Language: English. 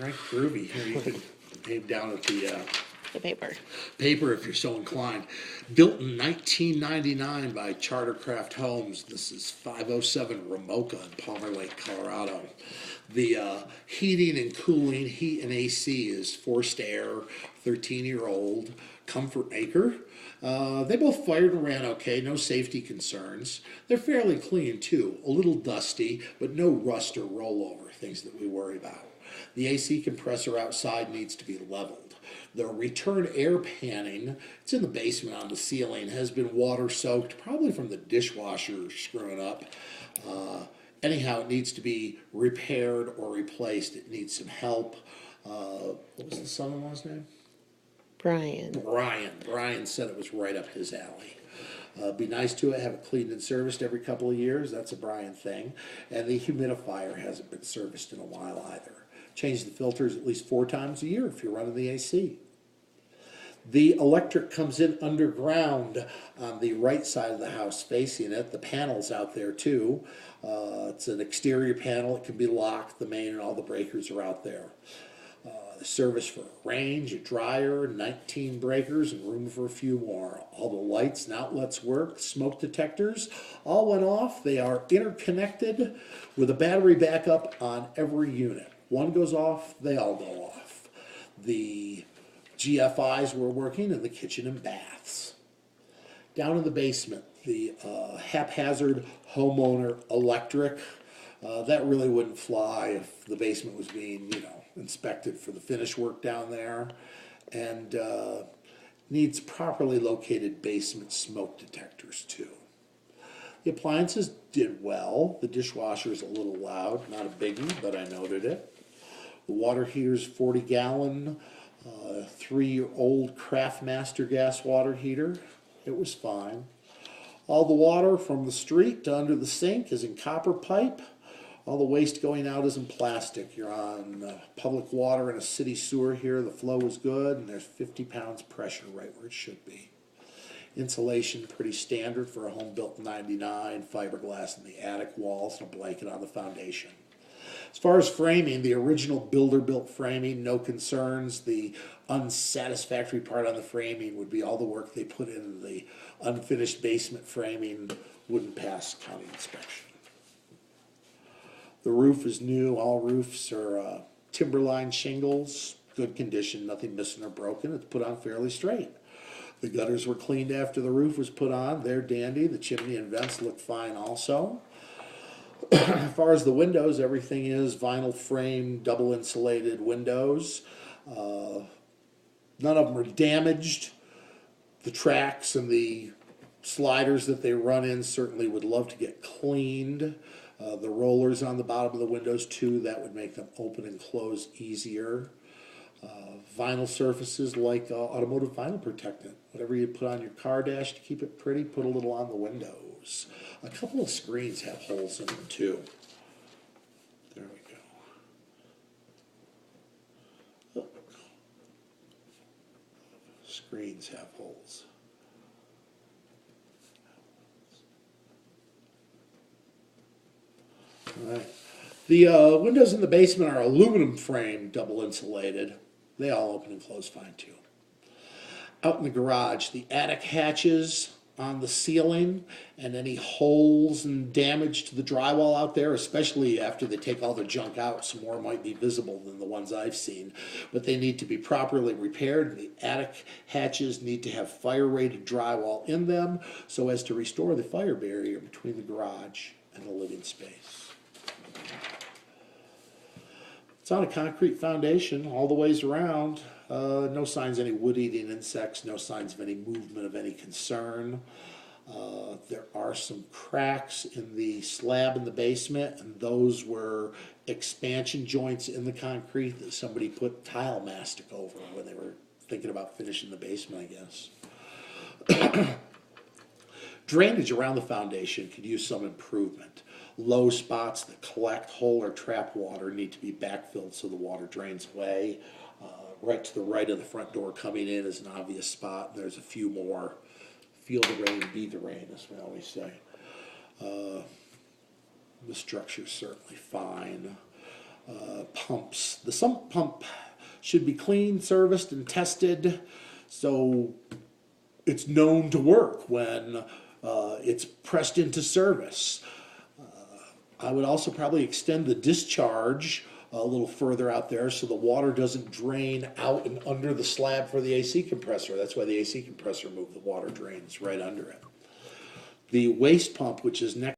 right, groovy. Here you can aim down at the paper. paper if you're so inclined. Built in 1999 by Chartercraft Homes. This is 507 Romoca in Palmer Lake, Colorado. The heating and cooling, heat and AC is forced air, 13-year-old, comfort maker. They both fired and ran okay, no safety concerns. They're fairly clean too, a little dusty, but no rust or rollover, things that we worry about. The AC compressor outside needs to be leveled. The return air panning, it's in the basement on the ceiling, has been water soaked, probably from the dishwasher screwing up. Anyhow, it needs to be repaired or replaced. It needs some help. What was the son-in-law's name? Brian. Brian said it was right up his alley. Be nice to it, have it cleaned and serviced every couple of years. That's a Brian thing. And the humidifier hasn't been serviced in a while either. Change the filters at least 4 times a year if you're running the AC. The electric comes in underground on the right side of the house facing it. The panel's out there too. It's an exterior panel. It can be locked. The main and all the breakers are out there. The service for a range, a dryer, 19 breakers, and room for a few more. All the lights and outlets work. Smoke detectors all went off. They are interconnected with a battery backup on every unit. One goes off, they all go off. The GFIs were working in the kitchen and baths. Down in the basement, the haphazard homeowner electric, that really wouldn't fly if the basement was being, inspected for the finish work down there. And needs properly located basement smoke detectors too. The appliances did well. The dishwasher is a little loud, not a biggie, but I noted it. The water heater's 40-gallon, 3-year-old Craftmaster gas water heater. It was fine. All the water from the street to under the sink is in copper pipe. All the waste going out is in plastic. You're on public water in a city sewer here. The flow is good, and there's 50 pounds pressure right where it should be. Insulation, pretty standard for a home built in '99. Fiberglass in the attic walls and a blanket on the foundation. As far as framing, the original builder-built framing, no concerns. The unsatisfactory part on the framing would be all the work they put into the unfinished basement framing wouldn't pass county inspection. The roof is new. All roofs are timberline shingles, good condition, nothing missing or broken. It's put on fairly straight. The gutters were cleaned after the roof was put on. They're dandy. The chimney and vents look fine also. As far as the windows, everything is vinyl frame, double insulated windows. None of them are damaged. The tracks and the sliders that they run in certainly would love to get cleaned. The rollers on the bottom of the windows too, that would make them open and close easier. Vinyl surfaces like automotive vinyl protectant. Whatever you put on your car dash to keep it pretty, put a little on the windows. A couple of screens have holes in them too. There we go. Oh. Screens have holes. All right. The windows in the basement are aluminum frame, double insulated. They all open and close fine too. Out in the garage, the attic hatches on the ceiling and any holes and damage to the drywall out there, especially after they take all the junk out, some more might be visible than the ones I've seen. But they need to be properly repaired. The attic hatches need to have fire-rated drywall in them so as to restore the fire barrier between the garage and the living space. It's on a concrete foundation all the ways around. No signs of any wood-eating insects, no signs of any movement of any concern. There are some cracks in the slab in the basement, and those were expansion joints in the concrete that somebody put tile mastic over when they were thinking about finishing the basement, I guess. Drainage around the foundation could use some improvement. Low spots that collect whole or trap water need to be backfilled so the water drains away. Right to the right of the front door coming in is an obvious spot. There's a few more. Feel the rain, be the rain, as we always say. The structure's certainly fine. pumps. The sump pump should be cleaned, serviced, and tested so it's known to work when it's pressed into service. I would also probably extend the discharge a little further out there so the water doesn't drain out and under the slab for the AC compressor. That's why the AC compressor moved, the water drains right under it. The waste pump, which is next